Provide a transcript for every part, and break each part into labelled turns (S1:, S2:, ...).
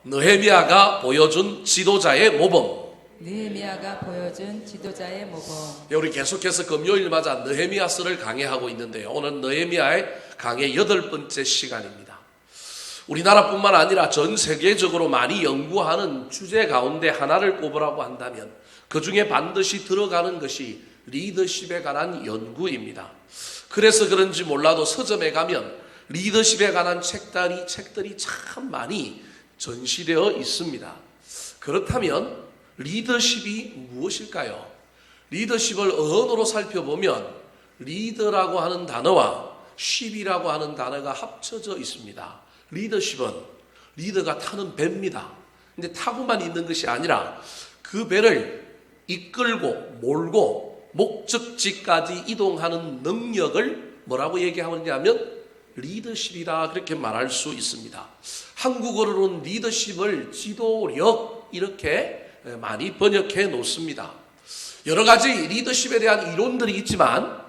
S1: 느헤미야가 보여준 지도자의 모범.
S2: 느헤미야가 보여준 지도자의 모범.
S1: 우리 계속해서 금요일마다 느헤미야서를 강해하고 있는데요. 오늘 느헤미야의 강해 8번째 시간입니다. 우리나라뿐만 아니라 전 세계적으로 많이 연구하는 주제 가운데 하나를 꼽으라고 한다면 그 중에 반드시 들어가는 것이 리더십에 관한 연구입니다. 그래서 그런지 몰라도 서점에 가면 리더십에 관한 책들이 참 많이 전시되어 있습니다. 그렇다면 리더십이 무엇일까요? 리더십을 언어로 살펴보면 리더라고 하는 단어와 쉽이라고 하는 단어가 합쳐져 있습니다. 리더십은 리더가 타는 배입니다. 근데 타고만 있는 것이 아니라 그 배를 이끌고 몰고 목적지까지 이동하는 능력을 뭐라고 얘기하느냐면 리더십이라 그렇게 말할 수 있습니다. 한국어로는 리더십을 지도력 이렇게 많이 번역해 놓습니다. 여러 가지 리더십에 대한 이론들이 있지만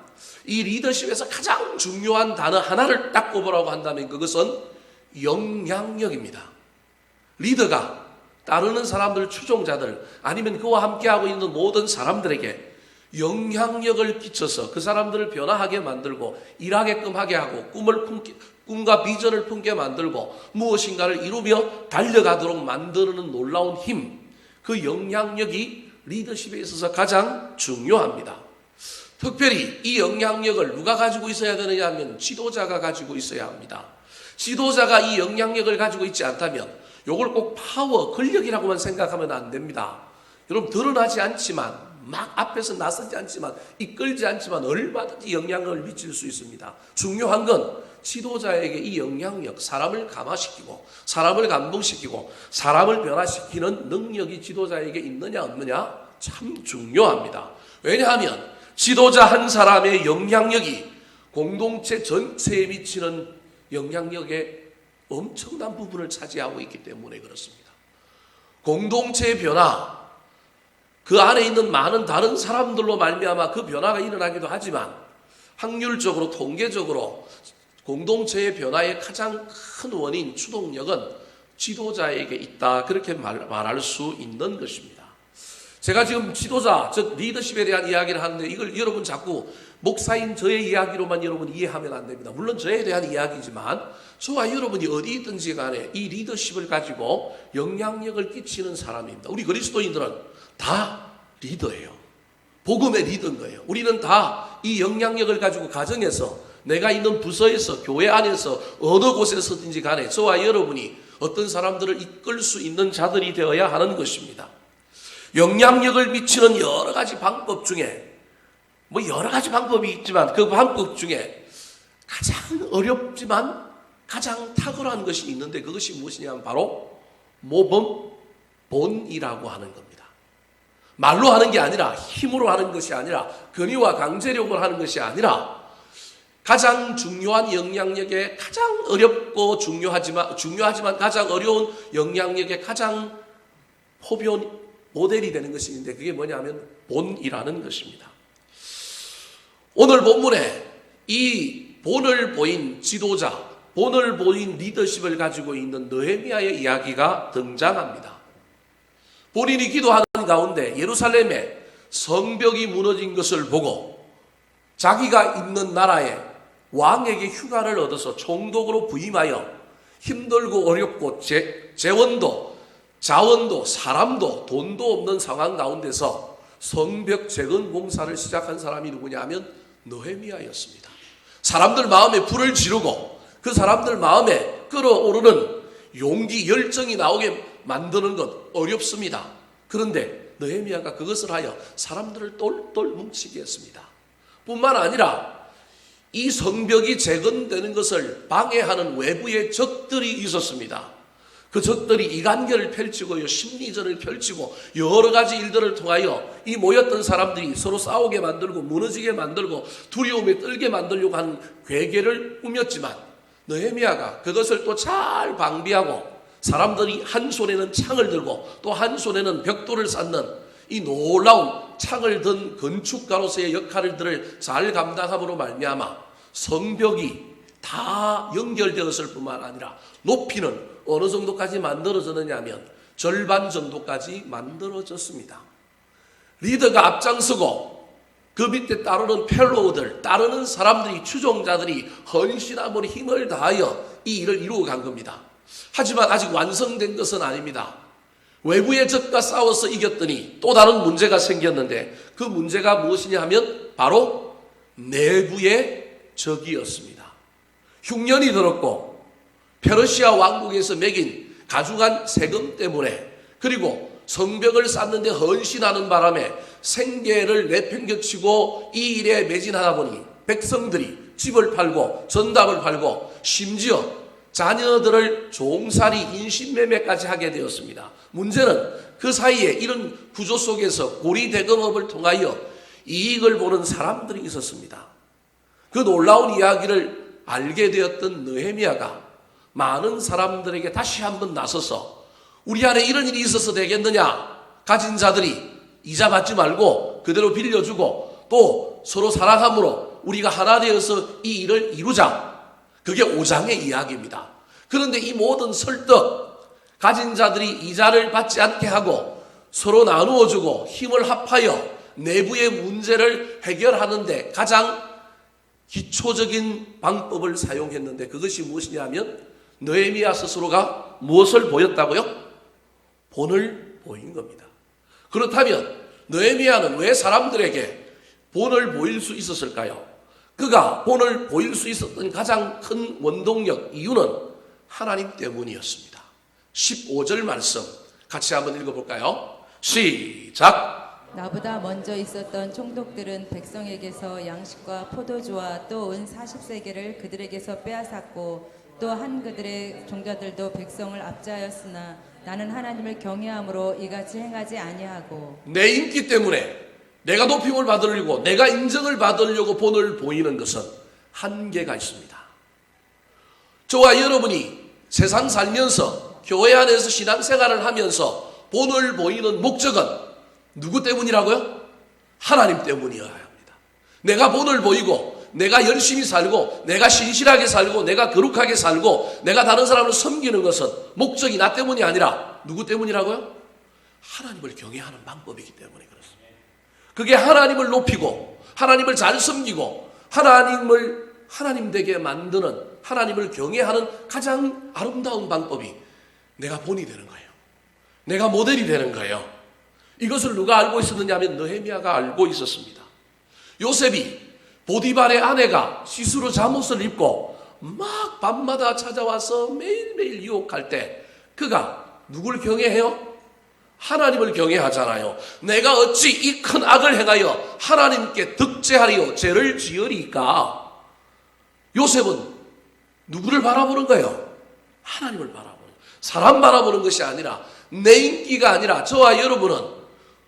S1: 이 리더십에서 가장 중요한 단어 하나를 딱 꼽으라고 한다면 그것은 영향력입니다. 리더가 따르는 사람들, 추종자들 아니면 그와 함께하고 있는 모든 사람들에게 영향력을 끼쳐서 그 사람들을 변화하게 만들고 일하게끔 하게 하고 꿈과 비전을 품게 만들고 무엇인가를 이루며 달려가도록 만드는 놀라운 힘, 그 영향력이 리더십에 있어서 가장 중요합니다. 특별히 이 영향력을 누가 가지고 있어야 되느냐 하면 지도자가 가지고 있어야 합니다. 지도자가 이 영향력을 가지고 있지 않다면 이걸 꼭 파워, 권력이라고만 생각하면 안 됩니다. 여러분 드러나지 않지만 막 앞에서 나서지 않지만 이끌지 않지만 얼마든지 영향력을 미칠 수 있습니다. 중요한 건 지도자에게 이 영향력, 사람을 감화시키고 사람을 감동시키고 사람을 변화시키는 능력이 지도자에게 있느냐 없느냐 참 중요합니다. 왜냐하면 지도자 한 사람의 영향력이 공동체 전체에 미치는 영향력의 엄청난 부분을 차지하고 있기 때문에 그렇습니다. 공동체의 변화, 그 안에 있는 많은 다른 사람들로 말미암아 그 변화가 일어나기도 하지만 확률적으로 통계적으로 공동체의 변화의 가장 큰 원인, 추동력은 지도자에게 있다 그렇게 말할 수 있는 것입니다. 제가 지금 지도자, 즉 리더십에 대한 이야기를 하는데 이걸 여러분 자꾸 목사인 저의 이야기로만 여러분 이해하면 안 됩니다. 물론 저에 대한 이야기지만 저와 여러분이 어디 있든지 간에 이 리더십을 가지고 영향력을 끼치는 사람입니다. 우리 그리스도인들은 다 리더예요. 복음의 리더인 거예요. 우리는 다 이 영향력을 가지고 가정에서 내가 있는 부서에서 교회 안에서 어느 곳에서든지 간에 저와 여러분이 어떤 사람들을 이끌 수 있는 자들이 되어야 하는 것입니다. 영향력을 미치는 여러 가지 방법 중에 여러 가지 방법이 있지만 그 방법 중에 가장 어렵지만 가장 탁월한 것이 있는데 그것이 무엇이냐면 바로 모범, 본이라고 하는 겁니다. 말로 하는 게 아니라 힘으로 하는 것이 아니라 권위와 강제력으로 하는 것이 아니라 가장 중요한 영향력에 가장 어렵고 중요하지만 가장 어려운 영향력의 가장 포변 모델이 되는 것이 있는데 그게 뭐냐면 본이라는 것입니다. 오늘 본문에 이 본을 보인 지도자, 본을 보인 리더십을 가지고 있는 느헤미야의 이야기가 등장합니다. 본인이 기도하는 가운데 예루살렘에 성벽이 무너진 것을 보고 자기가 있는 나라에 왕에게 휴가를 얻어서 총독으로 부임하여 힘들고 어렵고 재원도 자원도 사람도 돈도 없는 상황 가운데서 성벽 재건 공사를 시작한 사람이 누구냐 하면 느헤미야였습니다. 사람들 마음에 불을 지르고 그 사람들 마음에 끌어오르는 용기, 열정이 나오게 만드는 것 어렵습니다. 그런데 느헤미야가 그것을 하여 사람들을 똘똘 뭉치게 했습니다. 뿐만 아니라 이 성벽이 재건되는 것을 방해하는 외부의 적들이 있었습니다. 그 적들이 이간결을 펼치고요, 심리전을 펼치고 여러 가지 일들을 통하여 이 모였던 사람들이 서로 싸우게 만들고 무너지게 만들고 두려움에 떨게 만들려고 하는 괴계를 꾸몄지만 느헤미야가 그것을 또 잘 방비하고 사람들이 한 손에는 창을 들고 또 한 손에는 벽돌을 쌓는 이 놀라운 창을 든 건축가로서의 역할들을 잘 감당함으로 말미암아 성벽이 다 연결되었을 뿐만 아니라 높이는 어느 정도까지 만들어졌느냐 하면 절반 정도까지 만들어졌습니다. 리더가 앞장서고 그 밑에 따르는 펠로우들, 따르는 사람들이, 추종자들이 헌신함으로 힘을 다하여 이 일을 이루어 간 겁니다. 하지만 아직 완성된 것은 아닙니다. 외부의 적과 싸워서 이겼더니 또 다른 문제가 생겼는데 그 문제가 무엇이냐 하면 바로 내부의 적이었습니다. 흉년이 들었고 페르시아 왕국에서 매긴 가중한 세금 때문에, 그리고 성벽을 쌓는데 헌신하는 바람에 생계를 내팽겨치고 이 일에 매진하다 보니 백성들이 집을 팔고 전답을 팔고 심지어 자녀들을 종살이 인신매매까지 하게 되었습니다. 문제는 그 사이에 이런 구조 속에서 고리대금업을 통하여 이익을 보는 사람들이 있었습니다. 그 놀라운 이야기를 알게 되었던 느헤미야가 많은 사람들에게 다시 한번 나서서 우리 안에 이런 일이 있어서 되겠느냐, 가진 자들이 이자 받지 말고 그대로 빌려주고 또 서로 사랑함으로 우리가 하나 되어서 이 일을 이루자. 그게 5장의 이야기입니다. 그런데 이 모든 설득, 가진 자들이 이자를 받지 않게 하고 서로 나누어주고 힘을 합하여 내부의 문제를 해결하는데 가장 기초적인 방법을 사용했는데 그것이 무엇이냐 하면 느헤미야 스스로가 무엇을 보였다고요? 본을 보인 겁니다. 그렇다면 느헤미야는 왜 사람들에게 본을 보일 수 있었을까요? 그가 본을 보일 수 있었던 가장 큰 원동력, 이유는 하나님 때문이었습니다. 15절 말씀 같이 한번 읽어볼까요? 시작!
S2: 나보다 먼저 있었던 총독들은 백성에게서 양식과 포도주와 또 은 40세겔을 그들에게서 빼앗았고 또한 그들의 종자들도 백성을 압제하였으나 나는 하나님을 경외함으로 이같이 행하지 아니하고.
S1: 내 인기 때문에 내가 높임을 받으려고, 내가 인정을 받으려고 본을 보이는 것은 한계가 있습니다. 저와 여러분이 세상 살면서 교회 안에서 신앙생활을 하면서 본을 보이는 목적은 누구 때문이라고요? 하나님 때문이어야 합니다. 내가 본을 보이고 내가 열심히 살고 내가 신실하게 살고 내가 거룩하게 살고 내가 다른 사람을 섬기는 것은 목적이 나 때문이 아니라 누구 때문이라고요? 하나님을 경외하는 방법이기 때문에 그렇습니다. 그게 하나님을 높이고 하나님을 잘 섬기고 하나님 되게 만드는, 하나님을 경외하는 가장 아름다운 방법이 내가 본이 되는 거예요. 내가 모델이 되는 거예요. 이것을 누가 알고 있었느냐 하면 느헤미야가 알고 있었습니다. 요셉이 보디발의 아내가 시스루 잠옷을 입고 막 밤마다 찾아와서 매일매일 유혹할 때 그가 누굴 경외해요? 하나님을 경외하잖아요. 내가 어찌 이 큰 악을 행하여 하나님께 득죄하리요 죄를 지으리까. 요셉은 누구를 바라보는 거예요? 하나님을 바라보는 거예요. 사람 바라보는 것이 아니라, 내 인기가 아니라 저와 여러분은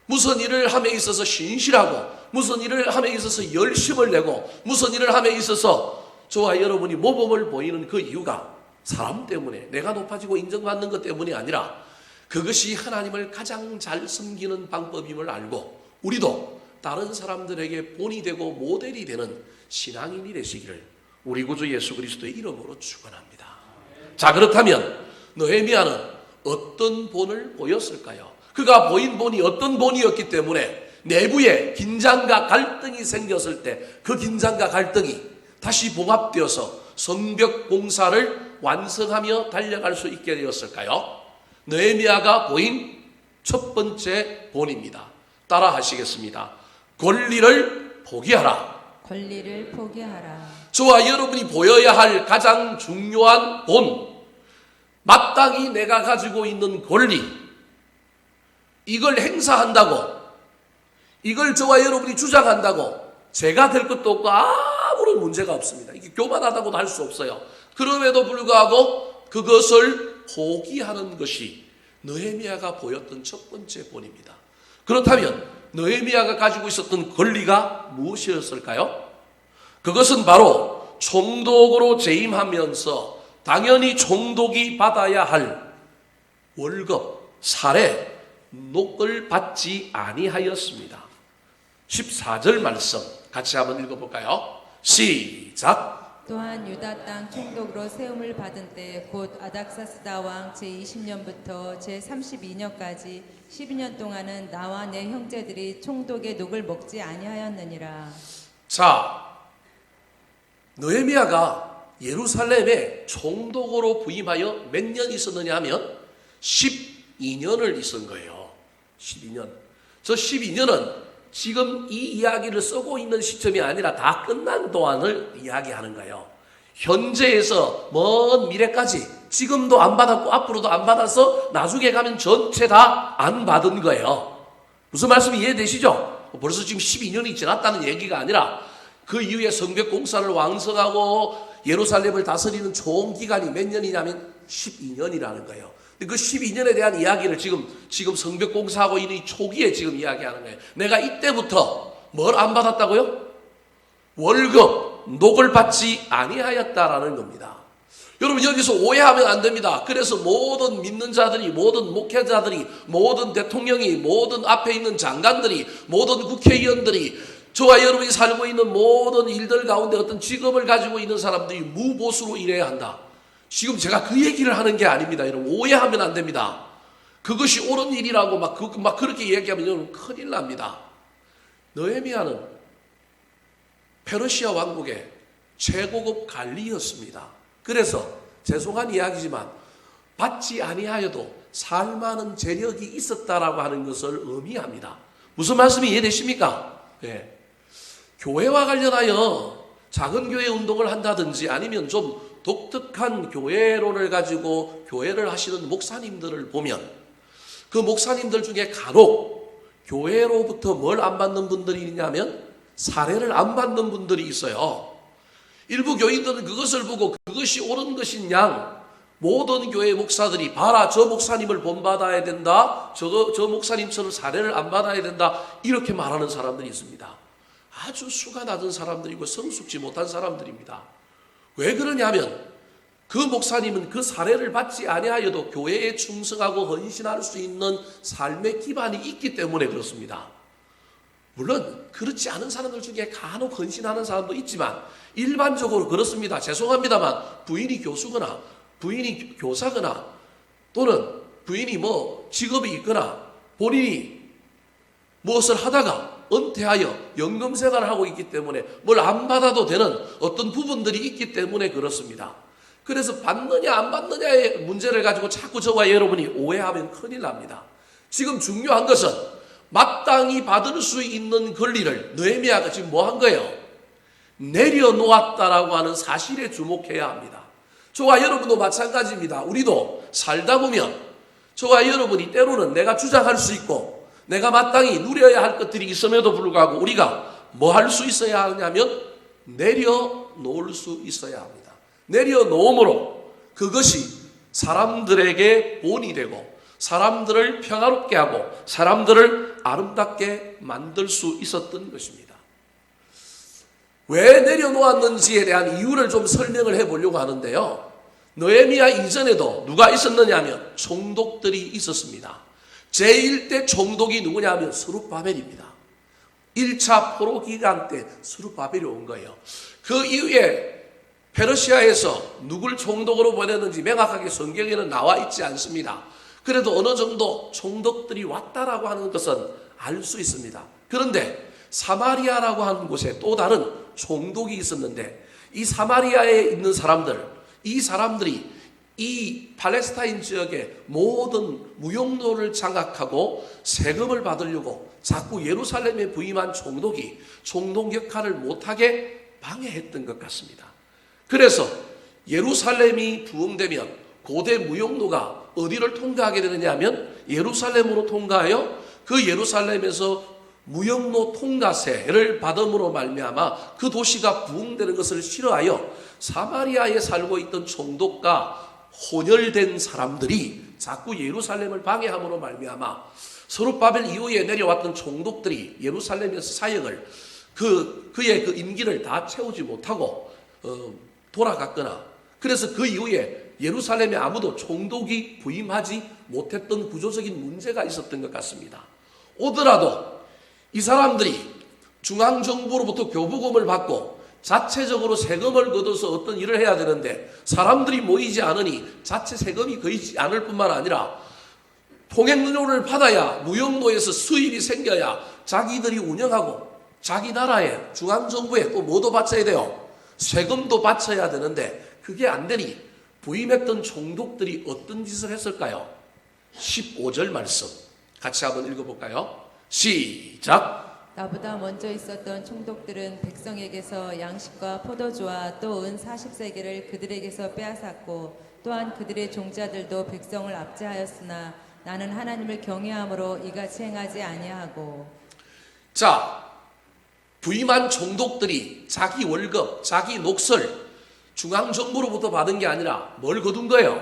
S1: 무슨 일을 함에 있어서 신실하고 무슨 일을 함에 있어서 열심을 내고 무슨 일을 함에 있어서 저와 여러분이 모범을 보이는 그 이유가 사람 때문에, 내가 높아지고 인정받는 것 때문이 아니라 그것이 하나님을 가장 잘 섬기는 방법임을 알고 우리도 다른 사람들에게 본이 되고 모델이 되는 신앙인이 되시기를 우리 구주 예수 그리스도의 이름으로 축원합니다. 자, 그렇다면 느헤미야는 어떤 본을 보였을까요? 그가 보인 본이 어떤 본이었기 때문에 내부에 긴장과 갈등이 생겼을 때 그 긴장과 갈등이 다시 봉합되어서 성벽 공사를 완성하며 달려갈 수 있게 되었을까요? 느헤미야가 보인 첫 번째 본입니다. 따라 하시겠습니다. 권리를 포기하라.
S2: 권리를 포기하라.
S1: 저와 여러분이 보여야 할 가장 중요한 본, 마땅히 내가 가지고 있는 권리, 이걸 행사한다고, 이걸 저와 여러분이 주장한다고 제가 될 것도 없고 아무런 문제가 없습니다. 이게 교만하다고도 할 수 없어요. 그럼에도 불구하고 그것을 포기하는 것이 느헤미야가 보였던 첫 번째 본입니다. 그렇다면 느헤미야가 가지고 있었던 권리가 무엇이었을까요? 그것은 바로 총독으로 재임하면서 당연히 총독이 받아야 할 월급, 사례, 녹을 받지 아니하였습니다. 14절 말씀 같이 한번 읽어볼까요? 시작!
S2: 또한 유다 땅 총독으로 세움을 받은 때 곧 아닥사스다 왕 제20년부터 제32년까지 12년 동안은 나와 내 형제들이 총독의 녹을 먹지 아니하였느니라.
S1: 자, 느헤미야가 예루살렘에 총독으로 부임하여 몇 년 있었느냐 하면 12년을 있은 거예요. 12년. 저 12년은 지금 이 이야기를 쓰고 있는 시점이 아니라 다 끝난 동안을 이야기하는 거예요. 현재에서 먼 미래까지 지금도 안 받았고 앞으로도 안 받아서 나중에 가면 전체 다 안 받은 거예요. 무슨 말씀이 이해되시죠? 벌써 지금 12년이 지났다는 얘기가 아니라 그 이후에 성벽 공사를 완성하고 예루살렘을 다스리는 총 기간이 몇 년이냐면 12년이라는 거예요. 그 12년에 대한 이야기를 지금 성벽 공사하고 있는 이 초기에 지금 이야기하는 거예요. 내가 이때부터 뭘 안 받았다고요? 월급, 녹을 받지 아니하였다라는 겁니다. 여러분 여기서 오해하면 안 됩니다. 그래서 모든 믿는 자들이, 모든 목회자들이, 모든 대통령이, 모든 앞에 있는 장관들이, 모든 국회의원들이, 저와 여러분이 살고 있는 모든 일들 가운데 어떤 직업을 가지고 있는 사람들이 무보수로 일해야 한다. 지금 제가 그 얘기를 하는 게 아닙니다. 여러분 오해하면 안 됩니다. 그것이 옳은 일이라고 막 그렇게 얘기하면 여러분 큰일 납니다. 느헤미야는 페르시아 왕국의 최고급 관리였습니다. 그래서 죄송한 이야기지만 받지 아니하여도 살만한 재력이 있었다라고 하는 것을 의미합니다. 무슨 말씀이 이해되십니까? 네. 교회와 관련하여 작은 교회 운동을 한다든지 아니면 좀 독특한 교회론을 가지고 교회를 하시는 목사님들을 보면 그 목사님들 중에 간혹 교회로부터 뭘 안 받는 분들이 있냐면 사례를 안 받는 분들이 있어요. 일부 교인들은 그것을 보고 그것이 옳은 것인 양 모든 교회 목사들이 봐라 저 목사님을 본받아야 된다, 저 목사님처럼 사례를 안 받아야 된다 이렇게 말하는 사람들이 있습니다. 아주 수가 낮은 사람들이고 성숙지 못한 사람들입니다. 왜 그러냐면 그 목사님은 그 사례를 받지 아니하여도 교회에 충성하고 헌신할 수 있는 삶의 기반이 있기 때문에 그렇습니다. 물론 그렇지 않은 사람들 중에 간혹 헌신하는 사람도 있지만 일반적으로 그렇습니다. 죄송합니다만 부인이 교수거나 부인이 교사거나 또는 부인이 뭐 직업이 있거나 본인이 무엇을 하다가 은퇴하여 연금 생활을 하고 있기 때문에 뭘 안 받아도 되는 어떤 부분들이 있기 때문에 그렇습니다. 그래서 받느냐 안 받느냐의 문제를 가지고 자꾸 저와 여러분이 오해하면 큰일 납니다. 지금 중요한 것은 마땅히 받을 수 있는 권리를 느헤미야가 지금 뭐 한 거예요? 내려놓았다라고 하는 사실에 주목해야 합니다. 저와 여러분도 마찬가지입니다. 우리도 살다 보면 저와 여러분이 때로는 내가 주장할 수 있고 내가 마땅히 누려야 할 것들이 있음에도 불구하고 우리가 뭐 할 수 있어야 하냐면 내려놓을 수 있어야 합니다. 내려놓음으로 그것이 사람들에게 본이 되고 사람들을 평화롭게 하고 사람들을 아름답게 만들 수 있었던 것입니다. 왜 내려놓았는지에 대한 이유를 좀 설명을 해보려고 하는데요. 느헤미야 이전에도 누가 있었느냐 하면 총독들이 있었습니다. 제1대 총독이 누구냐 하면 스룹바벨입니다. 1차 포로 기간 때 스룹바벨이 온 거예요. 그 이후에 페르시아에서 누굴 총독으로 보냈는지 명확하게 성경에는 나와 있지 않습니다. 그래도 어느 정도 총독들이 왔다라고 하는 것은 알 수 있습니다. 그런데 사마리아라고 하는 곳에 또 다른 총독이 있었는데 이 사마리아에 있는 사람들, 이 사람들이 이 팔레스타인 지역의 모든 무용로를 장악하고 세금을 받으려고 자꾸 예루살렘에 부임한 총독이 총독 역할을 못하게 방해했던 것 같습니다. 그래서 예루살렘이 부흥되면 고대 무용로가 어디를 통과하게 되느냐 하면 예루살렘으로 통과하여 그 예루살렘에서 무역로 통과세를 받음으로 말미암아 그 도시가 부흥되는 것을 싫어하여 사마리아에 살고 있던 총독과 혼혈된 사람들이 자꾸 예루살렘을 방해함으로 말미암아 스룹바벨 이후에 내려왔던 총독들이 예루살렘에서 사역을 그의 그 임기를 다 채우지 못하고 돌아갔거나 그래서 그 이후에 예루살렘에 아무도 총독이 부임하지 못했던 구조적인 문제가 있었던 것 같습니다. 오더라도 이 사람들이 중앙정부로부터 교부금을 받고 자체적으로 세금을 걷어서 어떤 일을 해야 되는데 사람들이 모이지 않으니 자체 세금이 거의지 않을 뿐만 아니라 통행료를 받아야 무역로에서 수입이 생겨야 자기들이 운영하고 자기 나라에 중앙정부에 또 뭐도 바쳐야 돼요. 세금도 바쳐야 되는데 그게 안 되니 부임했던 총독들이 어떤 짓을 했을까요? 15절 말씀 같이 한번 읽어볼까요? 시작.
S2: 나보다 먼저 있었던 총독들은 백성에게서 양식과 포도주와 또 은 40세겔을 그들에게서 빼앗았고 또한 그들의 종자들도 백성을 압제하였으나 나는 하나님을 경외함으로 이같이 행하지 아니하고.
S1: 자, 부임한 총독들이 자기 월급, 자기 녹슬 중앙정부로부터 받은 게 아니라 뭘 거둔 거예요?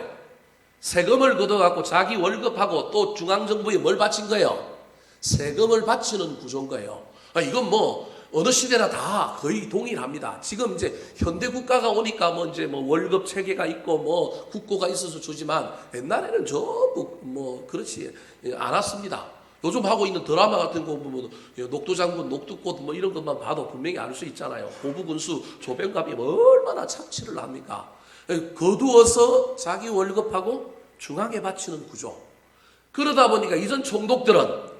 S1: 세금을 걷어갖고 자기 월급하고 또 중앙정부에 뭘 바친 거예요? 세금을 바치는 구조인 거예요. 이건 뭐 어느 시대나 다 거의 동일합니다. 지금 이제 현대 국가가 오니까 뭐 이제 뭐 월급 체계가 있고 뭐 국고가 있어서 주지만 옛날에는 전부 뭐 그렇지 않았습니다. 요즘 하고 있는 드라마 같은 거 보면 녹두장군, 녹두꽃 뭐 이런 것만 봐도 분명히 알 수 있잖아요. 고부군수 조병갑이 얼마나 착취를 합니까? 거두어서 자기 월급하고 중앙에 바치는 구조. 그러다 보니까 이전 총독들은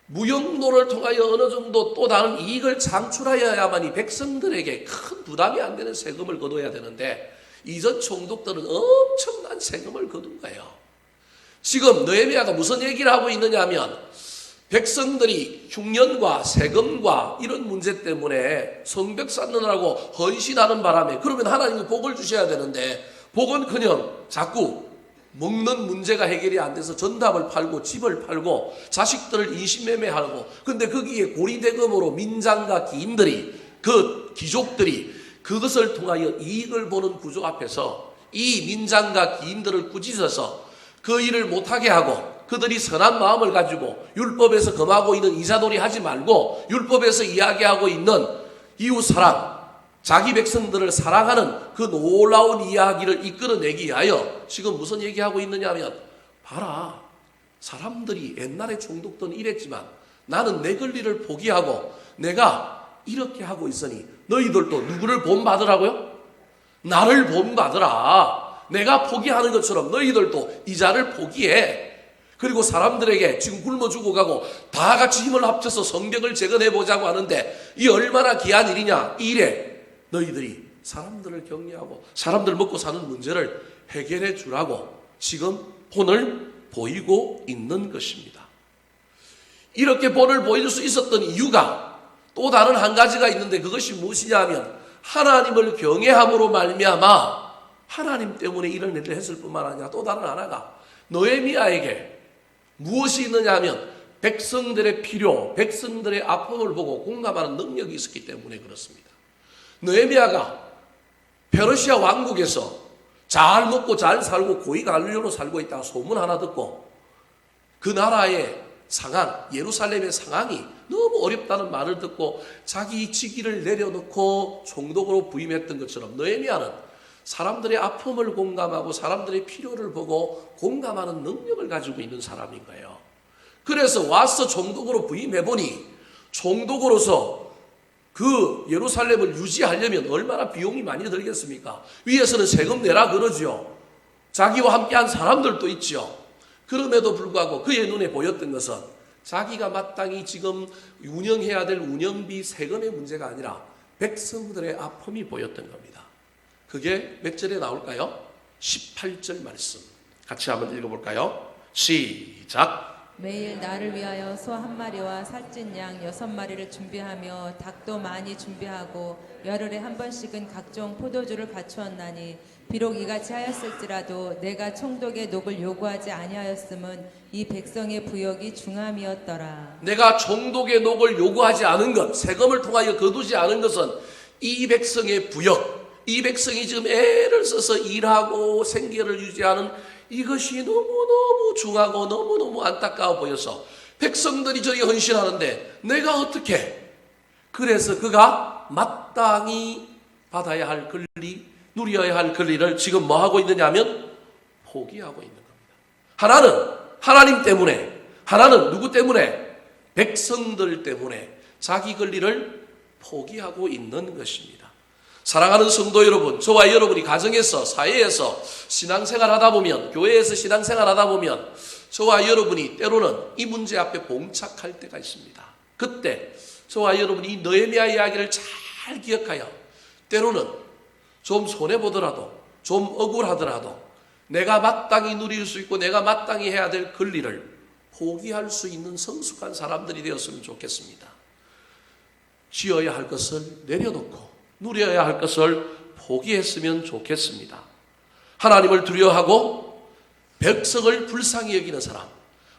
S1: 무역로를 통하여 어느 정도 또 다른 이익을 창출하여야만이 백성들에게 큰 부담이 안 되는 세금을 거둬야 되는데 이전 총독들은 엄청난 세금을 거둔 거예요. 지금 느헤미야가 무슨 얘기를 하고 있느냐 하면 백성들이 흉년과 세금과 이런 문제 때문에 성벽 쌓느라고 헌신하는 바람에 그러면 하나님이 복을 주셔야 되는데 복은커녕 자꾸 먹는 문제가 해결이 안 돼서 전답을 팔고 집을 팔고 자식들을 인신매매하고 근데 거기에 고리대금으로 민장과 기인들이 그 귀족들이 그것을 통하여 이익을 보는 구조 앞에서 이 민장과 기인들을 꾸짖어서 그 일을 못하게 하고 그들이 선한 마음을 가지고 율법에서 금하고 있는 이자돌이 하지 말고 율법에서 이야기하고 있는 이웃사랑 자기 백성들을 사랑하는 그 놀라운 이야기를 이끌어내기 위하여 지금 무슨 얘기하고 있느냐 하면 봐라 사람들이 옛날에 총독들은 이랬지만 나는 내 권리를 포기하고 내가 이렇게 하고 있으니 너희들도 누구를 본받으라고요? 나를 본받으라. 내가 포기하는 것처럼 너희들도 이자를 포기해. 그리고 사람들에게 지금 굶어 죽어가고 다 같이 힘을 합쳐서 성벽을 재건해보자고 하는데 이 얼마나 귀한 일이냐. 이 일에 너희들이 사람들을 격려하고 사람들 먹고 사는 문제를 해결해 주라고 지금 본을 보이고 있는 것입니다. 이렇게 본을 보일 수 있었던 이유가 또 다른 한 가지가 있는데 그것이 무엇이냐 하면 하나님을 경외함으로 말미암아 하나님 때문에 이런 일을 했을 뿐만 아니라 또 다른 하나가 느헤미야에게 무엇이 있느냐 하면 백성들의 필요, 백성들의 아픔을 보고 공감하는 능력이 있었기 때문에 그렇습니다. 느헤미야가 페르시아 왕국에서 잘 먹고 잘 살고 고위 관료로 살고 있다가 소문 하나 듣고 그 나라의 상황, 예루살렘의 상황이 너무 어렵다는 말을 듣고 자기 직위를 내려놓고 총독으로 부임했던 것처럼 느헤미야는 사람들의 아픔을 공감하고 사람들의 필요를 보고 공감하는 능력을 가지고 있는 사람인 거예요. 그래서 와서 총독으로 부임해보니 총독으로서 그 예루살렘을 유지하려면 얼마나 비용이 많이 들겠습니까? 위에서는 세금 내라 그러죠. 자기와 함께한 사람들도 있죠. 그럼에도 불구하고 그의 눈에 보였던 것은 자기가 마땅히 지금 운영해야 될 운영비 세금의 문제가 아니라 백성들의 아픔이 보였던 겁니다. 그게 몇 절에 나올까요? 18절 말씀 같이 한번 읽어볼까요? 시작.
S2: 매일 나를 위하여 소 한 마리와 살찐 양 6마리를 준비하며 닭도 많이 준비하고 열흘에 한 번씩은 각종 포도주를 갖추었나니 비록 이같이 하였을지라도 내가 총독의 녹을 요구하지 아니하였음은 이 백성의 부역이 중함이었더라.
S1: 내가 총독의 녹을 요구하지 않은 것, 세금을 통하여 거두지 않은 것은 이 백성의 부역, 이 백성이 지금 애를 써서 일하고 생계를 유지하는 이것이 너무너무 중하고 너무너무 안타까워 보여서 백성들이 저리 헌신하는데 내가 어떻게? 그래서 그가 마땅히 받아야 할 권리, 누려야 할 권리를 지금 뭐 하고 있느냐 하면 포기하고 있는 겁니다. 하나는 하나님 때문에, 하나는 누구 때문에? 백성들 때문에 자기 권리를 포기하고 있는 것입니다. 사랑하는 성도 여러분, 저와 여러분이 가정에서, 사회에서 신앙생활 하다 보면, 교회에서 신앙생활 하다 보면 저와 여러분이 때로는 이 문제 앞에 봉착할 때가 있습니다. 그때 저와 여러분이 이 느헤미야 이야기를 잘 기억하여 때로는 좀 손해보더라도, 좀 억울하더라도 내가 마땅히 누릴 수 있고 내가 마땅히 해야 될 권리를 포기할 수 있는 성숙한 사람들이 되었으면 좋겠습니다. 지어야 할 것을 내려놓고 누려야 할 것을 포기했으면 좋겠습니다. 하나님을 두려워하고 백성을 불쌍히 여기는 사람,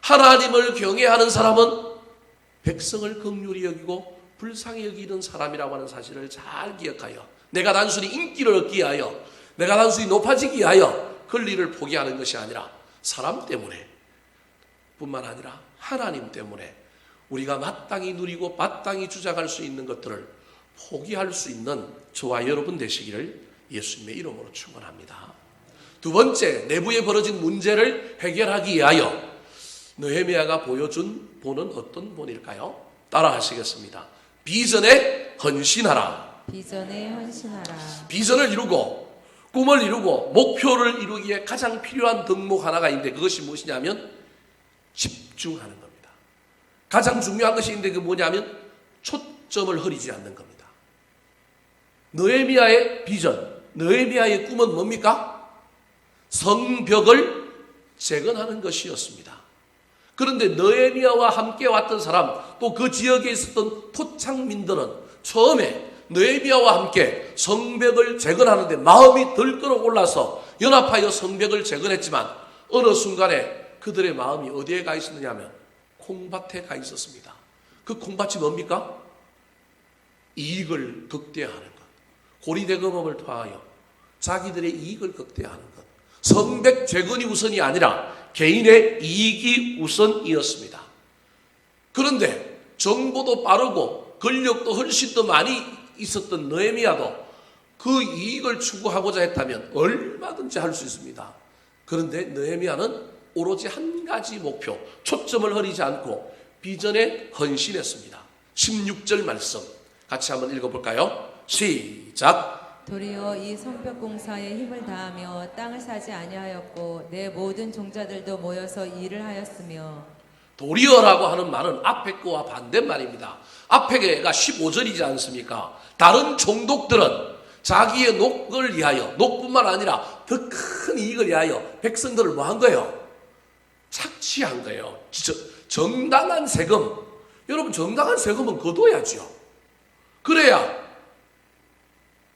S1: 하나님을 경외하는 사람은 백성을 긍휼히 여기고 불쌍히 여기는 사람이라고 하는 사실을 잘 기억하여 내가 단순히 인기를 얻기 위하여, 내가 단순히 높아지기 위하여 권리를 포기하는 것이 아니라 사람 때문에 뿐만 아니라 하나님 때문에 우리가 마땅히 누리고 마땅히 주장할 수 있는 것들을 포기할 수 있는 저와 여러분 되시기를 예수님의 이름으로 축원합니다. 두 번째, 내부에 벌어진 문제를 해결하기 위하여 느헤미야가 보여준 본은 어떤 본일까요? 따라 하시겠습니다. 비전에 헌신하라.
S2: 비전에 헌신하라.
S1: 비전을 이루고 꿈을 이루고 목표를 이루기에 가장 필요한 덕목 하나가 있는데 그것이 무엇이냐면 집중하는 겁니다. 가장 중요한 것이 있는데 그 뭐냐면 초점을 흐리지 않는 겁니다. 느헤미야의 비전, 느헤미야의 꿈은 뭡니까? 성벽을 재건하는 것이었습니다. 그런데 느헤미야와 함께 왔던 사람, 또 그 지역에 있었던 토착민들은 처음에 느헤미야와 함께 성벽을 재건하는데 마음이 들끓어 올라서 연합하여 성벽을 재건했지만 어느 순간에 그들의 마음이 어디에 가 있었느냐 하면 콩밭에 가 있었습니다. 그 콩밭이 뭡니까? 이익을 극대화하는 것, 고리대금업을 통하여 자기들의 이익을 극대화하는 것, 성벽 재건이 우선이 아니라 개인의 이익이 우선이었습니다. 그런데 정보도 빠르고 권력도 훨씬 더 많이 있었던 느헤미야도 그 이익을 추구하고자 했다면 얼마든지 할 수 있습니다. 그런데 느헤미야는 오로지 한 가지 목표, 초점을 흐리지 않고 비전에 헌신했습니다. 16절 말씀 같이 한번 읽어볼까요? 시작.
S2: 도리어 이 성벽 공사에 힘을 다하며 땅을 사지 아니하였고 내 모든 종자들도 모여서 일을 하였으며.
S1: 도리어라고 하는 말은 앞에 거와 반대말입니다. 앞에 가 15절이지 않습니까? 다른 종독들은 자기의 녹을 위하여, 녹뿐만 아니라 더 큰 이익을 위하여 백성들을 뭐 한 거예요? 착취한 거예요. 정당한 세금. 여러분, 정당한 세금은 거둬야죠. 그래야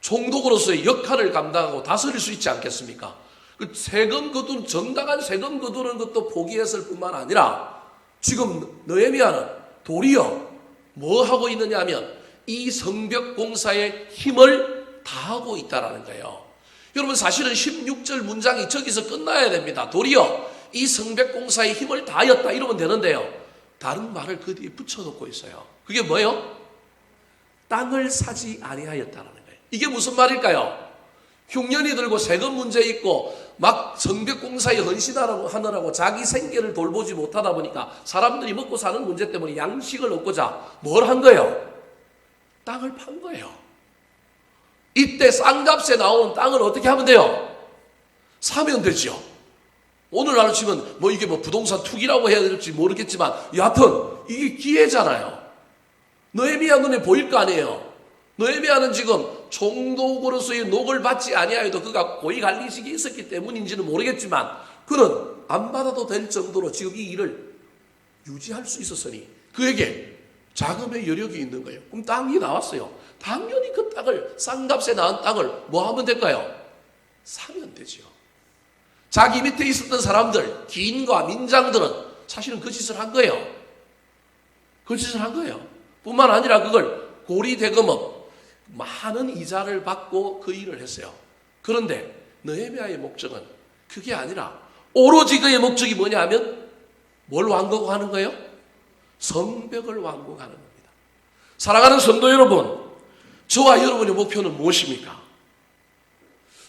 S1: 총독으로서의 역할을 감당하고 다스릴 수 있지 않겠습니까? 그 세금 거두는, 정당한 세금 거두는 것도 포기했을 뿐만 아니라 지금 느헤미야는 도리어 뭐 하고 있느냐 하면 이 성벽 공사에 힘을 다하고 있다라는 거예요. 여러분, 사실은 16절 문장이 저기서 끝나야 됩니다. 도리어 이 성벽 공사에 힘을 다하였다 이러면 되는데요. 다른 말을 그 뒤에 붙여놓고 있어요. 그게 뭐예요? 땅을 사지 아니하였다라는 거예요. 이게 무슨 말일까요? 흉년이 들고 세금 문제 있고 막 성벽 공사에 헌신하느라고 자기 생계를 돌보지 못하다 보니까 사람들이 먹고 사는 문제 때문에 양식을 얻고자 뭘 한 거예요? 땅을 판 거예요. 이때 싼값에 나오는 땅을 어떻게 하면 돼요? 사면 되죠. 오늘날 치면 이게 부동산 투기라고 해야 될지 모르겠지만 여하튼 이게 기회잖아요. 느헤미야 눈에 보일 거 아니에요. 느헤미야는 지금 총독으로서의 녹을 받지 아니하여도 그가 고위관리직이 있었기 때문인지는 모르겠지만 그는 안 받아도 될 정도로 지금 이 일을 유지할 수 있었으니 그에게 자금의 여력이 있는 거예요. 그럼 땅이 나왔어요. 당연히 그 땅을, 싼값에 나온 땅을 뭐 하면 될까요? 사면 되죠. 자기 밑에 있었던 사람들, 기인과 민장들은 사실은 그 짓을 한 거예요. 그 짓을 한 거예요. 뿐만 아니라 그걸 고리대금업, 많은 이자를 받고 그 일을 했어요. 그런데 느헤미야의 목적은 그게 아니라 오로지 그의 목적이 뭐냐 하면 뭘 완공하는 거예요? 성벽을 완공하는 겁니다. 사랑하는 성도 여러분, 저와 여러분의 목표는 무엇입니까?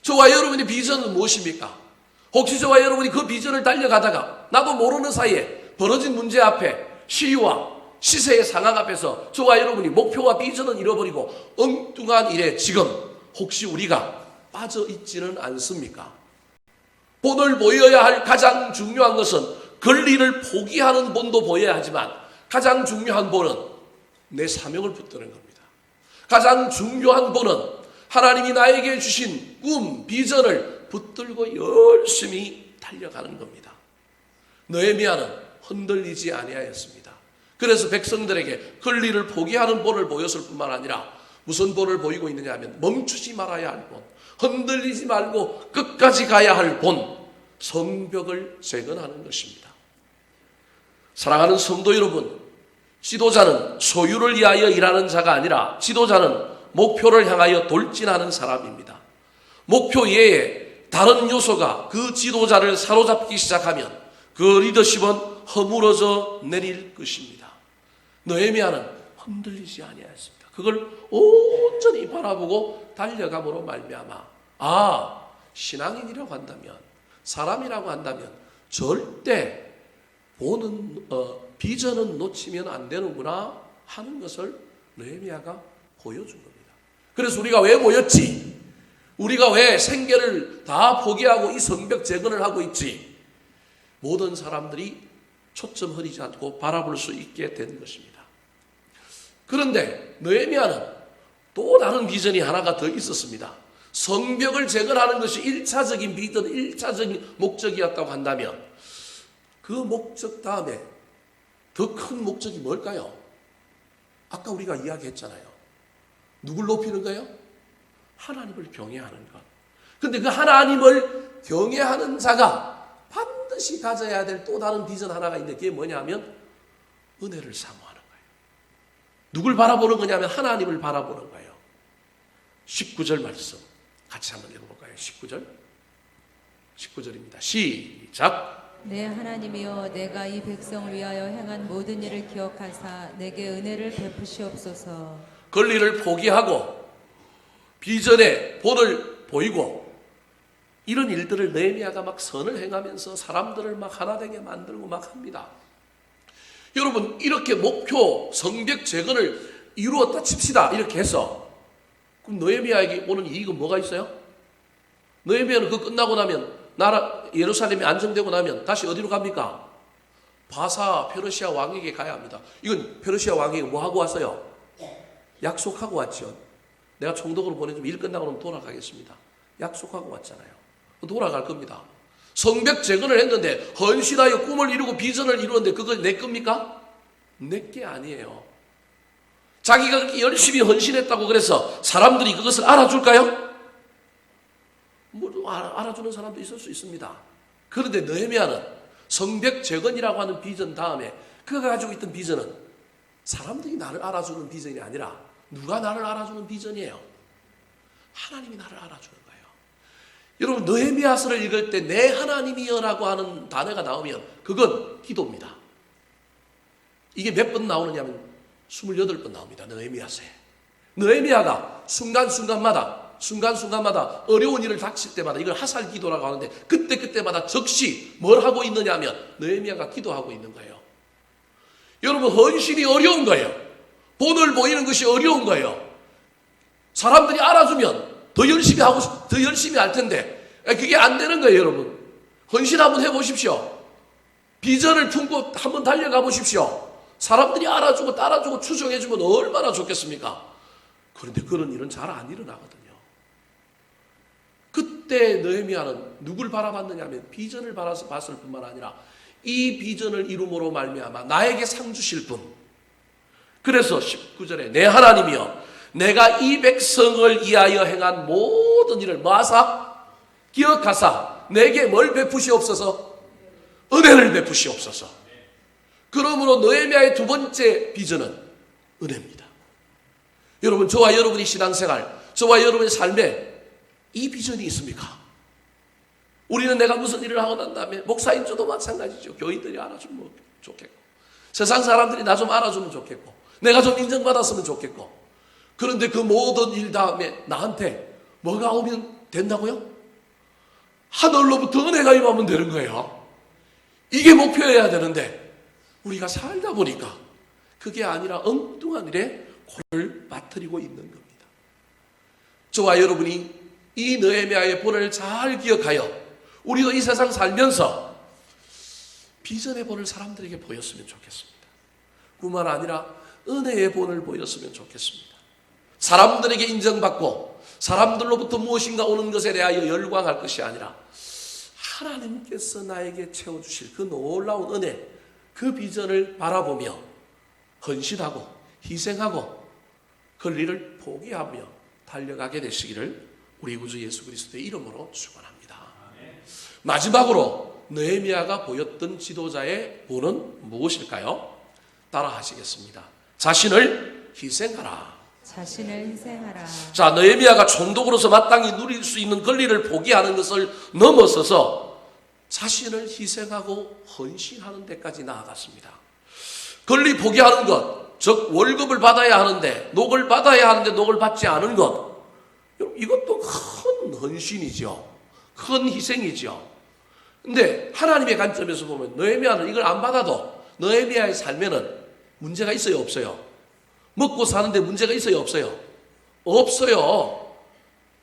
S1: 저와 여러분의 비전은 무엇입니까? 혹시 저와 여러분이 그 비전을 달려가다가 나도 모르는 사이에 벌어진 문제 앞에 시위와 시세의 상황 앞에서 저와 여러분이 목표와 비전은 잃어버리고 엉뚱한 일에 지금 혹시 우리가 빠져 있지는 않습니까? 본을 보여야 할 가장 중요한 것은 권리를 포기하는 본도 보여야 하지만 가장 중요한 본은 내 사명을 붙드는 겁니다. 가장 중요한 본은 하나님이 나에게 주신 꿈, 비전을 붙들고 열심히 달려가는 겁니다. 느헤미야는 흔들리지 아니하였습니다. 그래서 백성들에게 권리를 포기하는 본을 보였을 뿐만 아니라 무슨 본을 보이고 있느냐 하면 멈추지 말아야 할 본, 흔들리지 말고 끝까지 가야 할 본, 성벽을 재건하는 것입니다. 사랑하는 성도 여러분, 지도자는 소유를 위하여 일하는 자가 아니라 지도자는 목표를 향하여 돌진하는 사람입니다. 목표 외에 다른 요소가 그 지도자를 사로잡기 시작하면 그 리더십은 허물어져 내릴 것입니다. 느헤미야는 흔들리지 아니하였습니다. 그걸 온전히 바라보고 달려감으로 말미암아 신앙인이라고 한다면, 사람이라고 한다면 절대 보는 비전은 놓치면 안 되는구나 하는 것을 느헤미야가 보여준 겁니다. 그래서 우리가 왜 모였지? 우리가 왜 생계를 다 포기하고 이 성벽 재건을 하고 있지? 모든 사람들이 초점 흐리지 않고 바라볼 수 있게 된 것입니다. 그런데 느헤미야는 또 다른 비전이 하나가 더 있었습니다. 성벽을 재건하는 것이 1차적인 비전, 1차적인 목적이었다고 한다면 그 목적 다음에 더 큰 목적이 뭘까요? 아까 우리가 이야기했잖아요. 누굴 높이는 거예요? 하나님을 경외하는 것. 그런데 그 하나님을 경외하는 자가 반드시 가져야 될 또 다른 비전 하나가 있는데 그게 뭐냐면 은혜를 사모하는 거예요. 누굴 바라보는 거냐면 하나님을 바라보는 거예요. 19절 말씀 같이 한번 읽어볼까요? 19절입니다. 시작.
S2: 내 하나님이여, 내가 이 백성을 위하여 행한 모든 일을 기억하사 내게 은혜를 베푸시옵소서.
S1: 권리를 포기하고 비전의 본을 보이고 이런 일들을 느헤미야가 막 선을 행하면서 사람들을 막 하나 되게 만들고 막 합니다. 여러분, 이렇게 목표 성벽 재건을 이루었다 칩시다. 이렇게 해서 그럼 느헤미야에게 오는 이익은 뭐가 있어요? 느헤미야는 그거 끝나고 나면 예루살렘이 안정되고 나면 다시 어디로 갑니까? 바사 페르시아 왕에게 가야 합니다. 이건 페르시아 왕에게 뭐 하고 왔어요? 약속하고 왔죠. 내가 총독으로 보내주면 일 끝나고 나면 돌아가겠습니다. 약속하고 왔잖아요. 돌아갈 겁니다. 성벽 재건을 했는데 헌신하여 꿈을 이루고 비전을 이루는데 그거 내 겁니까? 내 게 아니에요. 자기가 그렇게 열심히 헌신했다고 그래서 사람들이 그것을 알아줄까요? 뭐 알아주는 사람도 있을 수 있습니다. 그런데 느헤미야는 성벽 재건이라고 하는 비전 다음에 그가 가지고 있던 비전은 사람들이 나를 알아주는 비전이 아니라 누가 나를 알아주는 비전이에요? 하나님이 나를 알아주는 거예요. 여러분, 느헤미야서를 읽을 때 내 하나님이여라고 하는 단어가 나오면 그건 기도입니다. 이게 몇 번 나오느냐면 28번 나옵니다. 느헤미야서에. 느헤미야가 순간순간마다 어려운 일을 닥칠 때마다 이걸 하살 기도라고 하는데 그때마다 즉시 뭘 하고 있느냐 하면 느헤미야가 기도하고 있는 거예요. 여러분, 헌신이 어려운 거예요. 본을 보이는 것이 어려운 거예요. 사람들이 알아주면 더 열심히 할 텐데 그게 안 되는 거예요. 여러분, 헌신 한번 해보십시오. 비전을 품고 한번 달려가 보십시오. 사람들이 알아주고 따라주고 추종해주면 얼마나 좋겠습니까? 그런데 그런 일은 잘 안 일어나거든요. 그때 느헤미야는 누굴 바라봤느냐 하면 비전을 봤을 뿐만 아니라 이 비전을 이룸으로 말미암아 나에게 상 주실 분. 그래서 19절에 내 하나님이여, 내가 이 백성을 위하여 행한 모든 일을 뭐하사? 기억하사 내게 뭘 베푸시옵소서? 은혜를 베푸시옵소서. 그러므로 느헤미야의 두 번째 비전은 은혜입니다. 여러분, 저와 여러분의 신앙생활, 저와 여러분의 삶에 이 비전이 있습니까? 우리는 내가 무슨 일을 하고 난 다음에 목사인 저도 마찬가지죠. 교인들이 알아주면 좋겠고, 세상 사람들이 나 좀 알아주면 좋겠고, 내가 좀 인정받았으면 좋겠고, 그런데 그 모든 일 다음에 나한테 뭐가 오면 된다고요? 하늘로부터 은혜가 임하면 되는 거예요. 이게 목표여야 되는데 우리가 살다 보니까 그게 아니라 엉뚱한 일에 코를 빠뜨리고 있는 겁니다. 저와 여러분이 이 느헤미야의 본을 잘 기억하여 우리도 이 세상 살면서 비전의 본을 사람들에게 보였으면 좋겠습니다. 뿐만 아니라 은혜의 본을 보였으면 좋겠습니다. 사람들에게 인정받고 사람들로부터 무엇인가 오는 것에 대하여 열광할 것이 아니라 하나님께서 나에게 채워주실 그 놀라운 은혜, 그 비전을 바라보며 헌신하고 희생하고 권리를 포기하며 달려가게 되시기를 우리 구주 예수 그리스도의 이름으로 축원합니다. 마지막으로 느헤미야가 보였던 지도자의 본은 무엇일까요? 따라 하시겠습니다. 자신을 희생하라.
S2: 자신을 희생하라.
S1: 자, 느헤미야가 총독으로서 마땅히 누릴 수 있는 권리를 포기하는 것을 넘어서서 자신을 희생하고 헌신하는 데까지 나아갔습니다. 권리 포기하는 것, 즉 월급을 받아야 하는데 녹을 받아야 하는데 녹을 받지 않은 것, 이것도 큰 헌신이죠. 큰 희생이죠. 근데 하나님의 관점에서 보면 느헤미야는 이걸 안 받아도 느헤미야의 삶에는 문제가 있어요, 없어요? 먹고 사는데 문제가 있어요, 없어요? 없어요.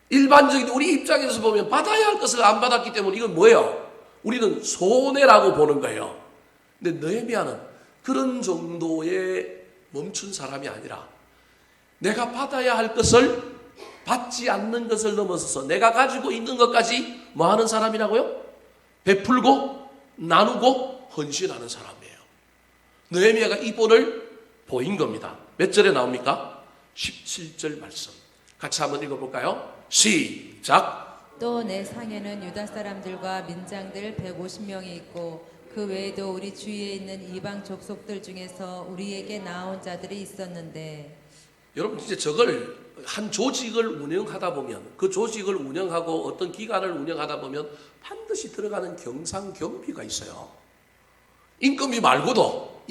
S1: 일반적인 우리 입장에서 보면 받아야 할 것을 안 받았기 때문에 이건 뭐예요? 우리는 손해라고 보는 거예요. 근데 느헤미야는 그런 정도의 멈춘 사람이 아니라 내가 받아야 할 것을 받지 않는 것을 넘어서서 내가 가지고 있는 것까지 뭐 하는 사람이라고요? 베풀고 나누고 헌신하는 사람이에요. 느헤미야가 이 본을 보인 겁니다. 몇 절에 나옵니까? 17절 말씀. 같이 한번 읽어볼까요? 시작.
S2: 또 내 상에는 유다 사람들과 민장들 150명이 있고 그 외에도 우리 주위에 있는 이방 족속들 중에서 우리에게 나온 자들이 있었는데.
S1: 여러분 진짜 저걸 한 조직을 운영하다 보면 그 조직을 운영하고 어떤 기관을 운영하다 보면 반드시 들어가는 경상 경비가 있어요. 임금 말고도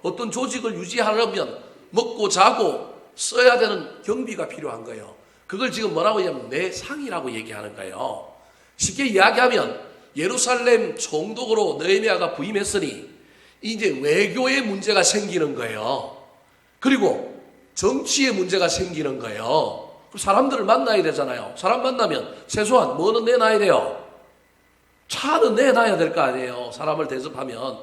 S1: 어떤 조직을 유지하려면 먹고 자고 써야 되는 경비가 필요한 거예요. 그걸 지금 뭐라고 하냐면 내 상이라고 얘기하는 거예요. 쉽게 이야기하면 예루살렘 총독으로 느헤미야가 부임했으니 이제 외교의 문제가 생기는 거예요. 그리고 정치의 문제가 생기는 거예요. 사람들을 만나야 되잖아요. 사람 만나면 최소한 뭐는 내놔야 돼요? 차는 내놔야 될 거 아니에요. 사람을 대접하면.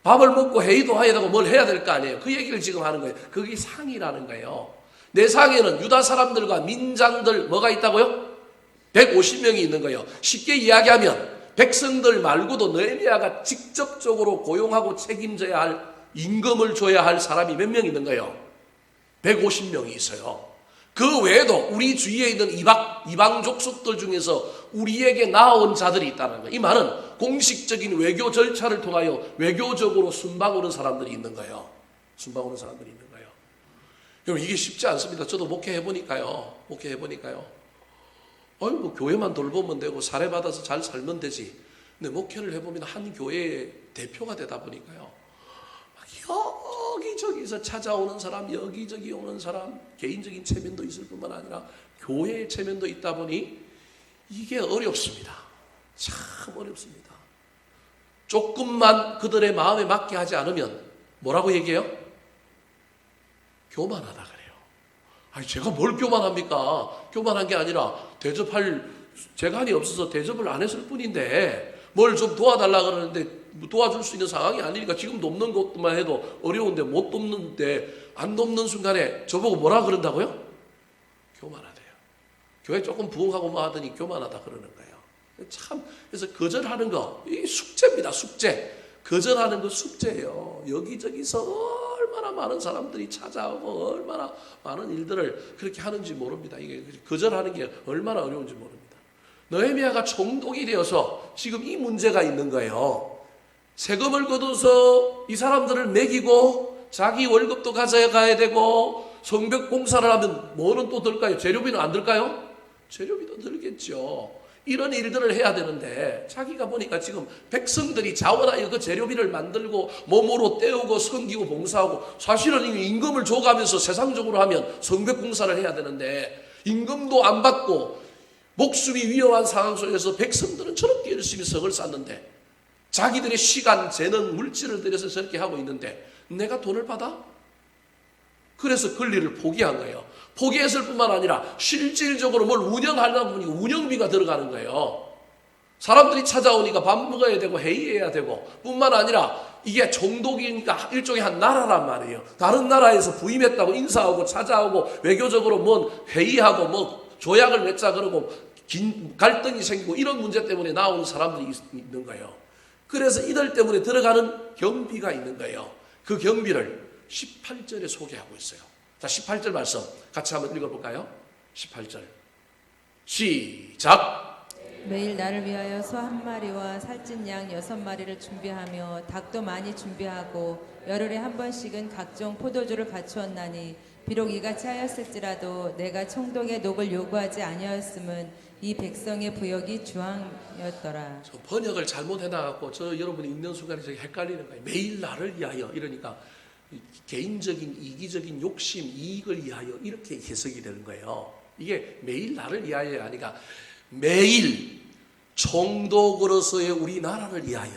S1: 밥을 먹고 회의도 해야 되고 뭘 해야 될 거 아니에요. 그 얘기를 지금 하는 거예요. 그게 상이라는 거예요. 내 상에는 유다 사람들과 민장들 뭐가 있다고요? 150명이 있는 거예요. 쉽게 이야기하면 백성들 말고도 느헤미야가 직접적으로 고용하고 책임져야 할 임금을 줘야 할 사람이 몇 명 있는 거예요? 150명이 있어요. 그 외에도 우리 주위에 있는 이방 족속들 중에서 우리에게 나온 자들이 있다는 거예요. 이 말은 공식적인 외교 절차를 통하여 외교적으로 순방 오는 사람들이 있는 거예요. 순방 오는 사람들이 있는 거예요. 여러분 이게 쉽지 않습니다. 저도 목회해보니까요. 뭐 교회만 돌보면 되고 사례받아서 잘 살면 되지. 근데 목회를 해보면 한 교회의 대표가 되다 보니까요. 여기저기서 찾아오는 사람, 여기저기 오는 사람, 개인적인 체면도 있을 뿐만 아니라 교회의 체면도 있다 보니 이게 어렵습니다. 참 어렵습니다. 조금만 그들의 마음에 맞게 하지 않으면 뭐라고 얘기해요? 교만하다 그래요. 아니 제가 뭘 교만합니까? 교만한 게 아니라 대접할 재간이 없어서 대접을 안 했을 뿐인데 뭘 좀 도와달라 그러는데 도와줄 수 있는 상황이 아니니까 지금 돕는 것만 해도 어려운데 못 돕는데 안 돕는 순간에 저보고 뭐라 그런다고요? 교만하대요. 교회 조금 부흥하고 뭐 하더니 교만하다 그러는 거예요. 참 그래서 거절하는 거 이 숙제입니다. 숙제. 거절하는 거 숙제예요. 여기저기서 얼마나 많은 사람들이 찾아오고 얼마나 많은 일들을 그렇게 하는지 모릅니다. 이게 거절하는 게 얼마나 어려운지 모릅니다. 느헤미야가 총독이 되어서 지금 이 문제가 있는 거예요. 세금을 거둬서 이 사람들을 먹이고 자기 월급도 가져가야 되고 성벽 공사를 하면 뭐는 또 들까요? 재료비는 안 들까요? 재료비도 들겠죠. 이런 일들을 해야 되는데 자기가 보니까 지금 백성들이 자원하여 그 재료비를 만들고 몸으로 떼우고 섬기고 봉사하고 사실은 임금을 줘가면서 세상적으로 하면 성벽 공사를 해야 되는데 임금도 안 받고 목숨이 위험한 상황 속에서 백성들은 저렇게 열심히 성을 쌓는데 자기들의 시간, 재능, 물질을 들여서 저렇게 하고 있는데 내가 돈을 받아? 그래서 권리를 포기한 거예요. 포기했을 뿐만 아니라 실질적으로 뭘 운영하려다 보니까 운영비가 들어가는 거예요. 사람들이 찾아오니까 밥 먹어야 되고 회의해야 되고 뿐만 아니라 이게 종독이니까 일종의 한 나라란 말이에요. 다른 나라에서 부임했다고 인사하고 찾아오고 외교적으로 뭐 회의하고 뭐 조약을 맺자 그러고 갈등이 생기고 이런 문제 때문에 나오는 사람들이 있는 거예요. 그래서 이들 때문에 들어가는 경비가 있는 거예요. 그 경비를 18절에 소개하고 있어요. 자, 18절 말씀 같이 한번 읽어볼까요? 18절 시작.
S2: 매일 나를 위하여 소 한 마리와 살찐 양 6마리를 준비하며 닭도 많이 준비하고 열흘에 한 번씩은 각종 포도주를 갖추었나니 비록 이같이 하였을지라도 내가 총독의 녹을 요구하지 아니하였음은 이 백성의 부역이 주황이었더라.
S1: 저 번역을 잘못해놔갖고 저 여러분이 읽는 순간에 저기 헷갈리는 거예요. 매일 나를 위하여 이러니까 개인적인 이기적인 욕심 이익을 위하여 이렇게 해석이 되는 거예요. 이게 매일 나를 위하여 아니라 매일 총독으로서의 우리나라를 위하여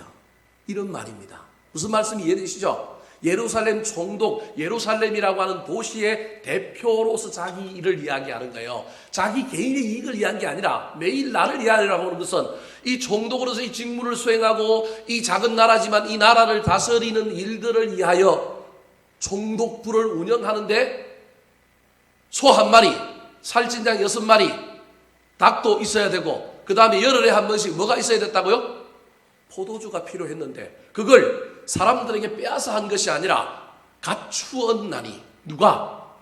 S1: 이런 말입니다. 무슨 말씀이 이해되시죠? 예루살렘 총독, 예루살렘이라고 하는 도시의 대표로서 자기 일을 이야기하는 거예요. 자기 개인의 이익을 위한 게 아니라 매일 나를 위하여라고 하는 것은 이 총독으로서 이 직무를 수행하고 이 작은 나라지만 이 나라를 다스리는 일들을 위하여 총독부를 운영하는데 소 한 마리, 살찐 양 6마리, 닭도 있어야 되고 그 다음에 열흘에 한 번씩 뭐가 있어야 됐다고요? 포도주가 필요했는데 그걸 사람들에게 빼앗아 한 것이 아니라 갖추었나니 누가?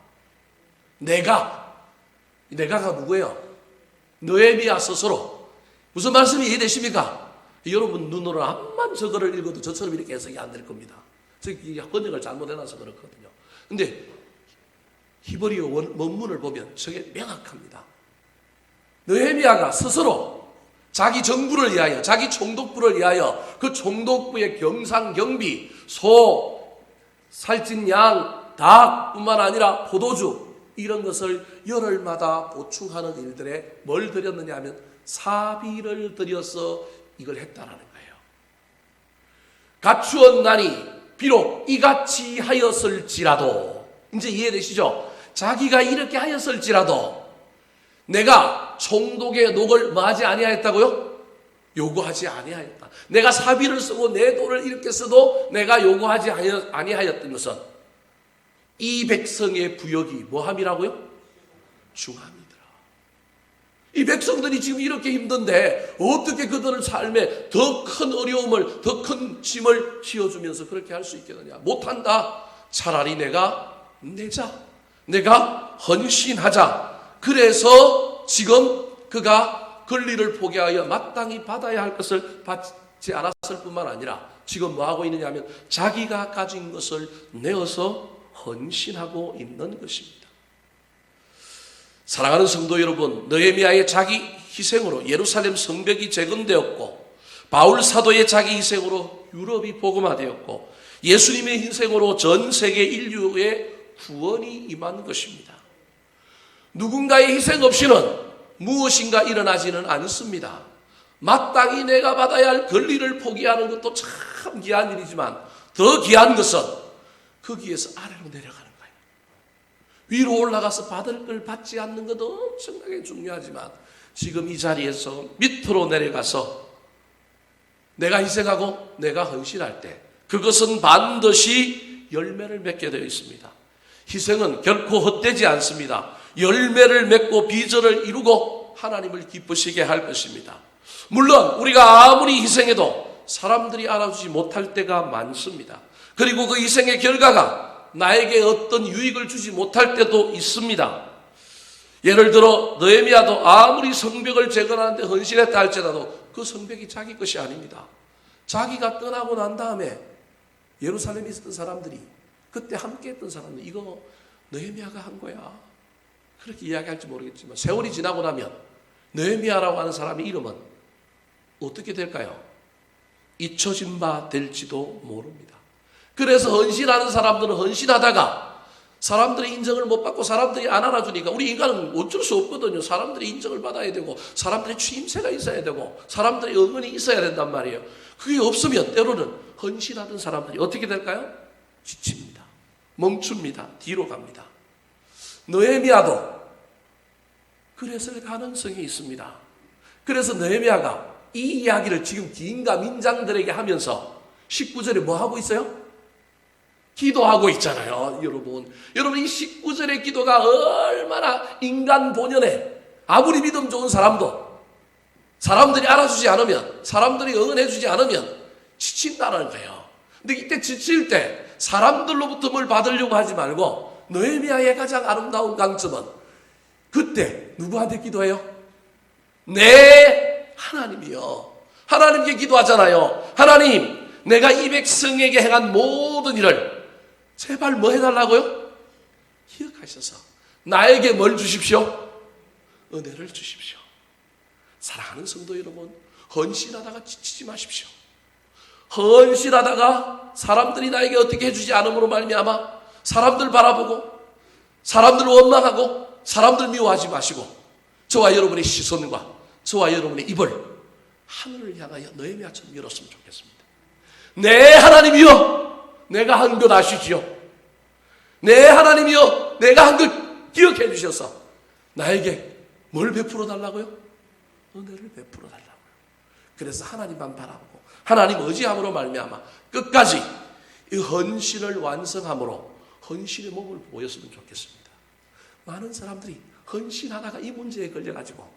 S1: 내가가 누구예요? 느헤미야 스스로. 무슨 말씀이 이해되십니까? 여러분 눈으로 암만 저거를 읽어도 저처럼 이렇게 해석이 안 될 겁니다. 제가 번역을 잘못해놔서 그렇거든요. 근데 히브리어 원문을 보면 저게 명확합니다. 느헤미야가 스스로 자기 정부를 위하여 자기 총독부를 위하여 그 총독부의 경상경비 소, 살찐 양, 닭뿐만 아니라 포도주 이런 것을 열흘마다 보충하는 일들에 뭘 드렸느냐 하면 사비를 들여서 이걸 했다라는 거예요. 갖추었나니 비록 이같이 하였을지라도 이제 이해되시죠? 자기가 이렇게 하였을지라도 내가 총독의 녹을 뭐하지 아니하였다고요? 요구하지 아니하였다. 내가 사비를 쓰고 내 돈을 이렇게 써도 내가 요구하지 아니하였던 것은 이 백성의 부역이 뭐함이라고요? 중함이더라. 이 백성들이 지금 이렇게 힘든데 어떻게 그들의 삶에 더 큰 어려움을 더 큰 짐을 지어주면서 그렇게 할 수 있겠느냐? 못한다. 차라리 내가 내자. 내가 헌신하자. 그래서 지금 그가 권리를 포기하여 마땅히 받아야 할 것을 받지 않았을 뿐만 아니라 지금 뭐 하고 있느냐 하면 자기가 가진 것을 내어서 헌신하고 있는 것입니다. 사랑하는 성도 여러분, 느헤미야의 자기 희생으로 예루살렘 성벽이 재건되었고 바울 사도의 자기 희생으로 유럽이 복음화되었고 예수님의 희생으로 전 세계 인류의 구원이 임한 것입니다. 누군가의 희생 없이는 무엇인가 일어나지는 않습니다. 마땅히 내가 받아야 할 권리를 포기하는 것도 참 귀한 일이지만 더 귀한 것은 거기에서 아래로 내려가는 거예요. 위로 올라가서 받을 걸 받지 않는 것도 엄청나게 중요하지만 지금 이 자리에서 밑으로 내려가서 내가 희생하고 내가 헌신할 때 그것은 반드시 열매를 맺게 되어 있습니다. 희생은 결코 헛되지 않습니다. 열매를 맺고 비전을 이루고 하나님을 기쁘시게 할 것입니다. 물론 우리가 아무리 희생해도 사람들이 알아주지 못할 때가 많습니다. 그리고 그 희생의 결과가 나에게 어떤 유익을 주지 못할 때도 있습니다. 예를 들어 느헤미야도 아무리 성벽을 재건하는데 헌신했다 할지라도 그 성벽이 자기 것이 아닙니다. 자기가 떠나고 난 다음에 예루살렘에 있었던 사람들이 그때 함께 했던 사람들 이거 느헤미야가 한 거야. 그렇게 이야기할지 모르겠지만 세월이 지나고 나면 느헤미야라고 하는 사람의 이름은 어떻게 될까요? 잊혀진 바 될지도 모릅니다. 그래서 헌신하는 사람들은 헌신하다가 사람들의 인정을 못 받고 사람들이 안 알아주니까 우리 인간은 어쩔 수 없거든요. 사람들의 인정을 받아야 되고 사람들의 추임새가 있어야 되고 사람들의 응원이 있어야 된단 말이에요. 그게 없으면 때로는 헌신하던 사람들이 어떻게 될까요? 지칩니다. 멈춥니다. 뒤로 갑니다. 느헤미야도 그랬을 가능성이 있습니다. 그래서 느헤미야가 이 이야기를 지금 기인과 민장들에게 하면서 19절에 뭐 하고 있어요? 기도하고 있잖아요. 여러분 이 19절의 기도가 얼마나 인간 본연에 아무리 믿음 좋은 사람도 사람들이 알아주지 않으면, 사람들이 응원해주지 않으면 지친다는 거예요. 근데 이때 지칠 때 사람들로부터 뭘 받으려고 하지 말고 느헤미야의 가장 아름다운 강점은 그때 누구한테 기도해요? 내 하나님이요. 하나님께 기도하잖아요. 하나님, 내가 이 백성에게 행한 모든 일을 제발 뭐 해달라고요? 기억하셔서 나에게 뭘 주십시오? 은혜를 주십시오. 사랑하는 성도 여러분, 헌신하다가 지치지 마십시오. 헌신하다가 사람들이 나에게 어떻게 해주지 않음으로 말미암아 사람들 바라보고 사람들 원망하고 사람들 미워하지 마시고 저와 여러분의 시선과 저와 여러분의 입을 하늘을 향하여 느헤미야처럼 열었으면 좋겠습니다. 내 하나님이여, 내가 한 것 아시지요? 내 하나님이여, 내가 한 것 기억해 주셔서 나에게 뭘 베풀어 달라고요? 은혜를 베풀어 달라고요. 그래서 하나님만 바라보고 하나님 의지함으로 말미암아 끝까지 이 헌신을 완성함으로 헌신의 몸을 보였으면 좋겠습니다. 많은 사람들이 헌신하다가 이 문제에 걸려가지고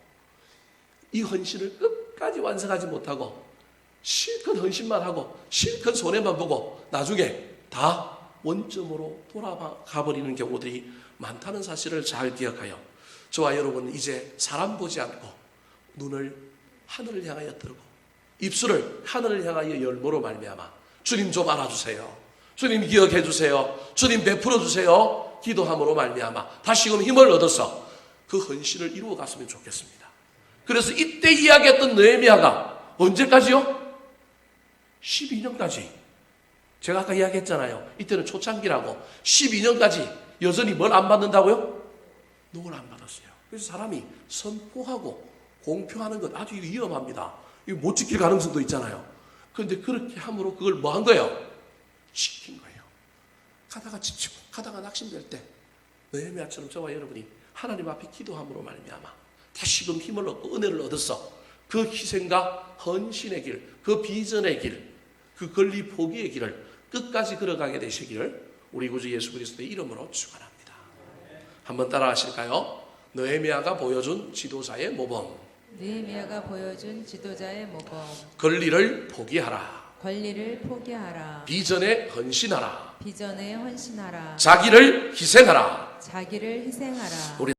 S1: 이 헌신을 끝까지 완성하지 못하고 실컷 헌신만 하고 실컷 손해만 보고 나중에 다 원점으로 돌아가 버리는 경우들이 많다는 사실을 잘 기억하여 저와 여러분은 이제 사람 보지 않고 눈을 하늘을 향하여 들고 입술을 하늘을 향하여 열므로 말미암아 주님 좀 알아주세요. 주님 기억해 주세요. 주님 베풀어 주세요. 기도함으로 말미암아 다시금 힘을 얻어서 그 헌신을 이루어 갔으면 좋겠습니다. 그래서 이때 이야기했던 느헤미야가 언제까지요? 12년까지. 제가 아까 이야기했잖아요. 이때는 초창기라고. 12년까지 여전히 뭘 안 받는다고요? 누굴 안 받았어요. 그래서 사람이 선포하고 공표하는 것 아주 위험합니다. 이거 못 지킬 가능성도 있잖아요. 그런데 그렇게 함으로 그걸 뭐 한 거예요? 지킨 거예요. 가다가 지치고 가다가 낙심될 때 느헤미야처럼 저와 여러분이 하나님 앞에 기도함으로 말미암아 다시금 힘을 얻고 은혜를 얻어서 그 희생과 헌신의 길, 그 비전의 길, 그 권리 포기의 길을 끝까지 걸어가게 되시기를 우리 구주 예수 그리스도의 이름으로 축원합니다. 한번 따라 하실까요? 느헤미야가 보여준 지도자의 모범.
S2: 느헤미야가 보여준 지도자의 모범.
S1: 권리를 포기하라.
S2: 권리를 포기하라.
S1: 비전에 헌신하라.
S2: 비전에 헌신하라.
S1: 자기를 희생하라.
S2: 자기를 희생하라.
S1: 우리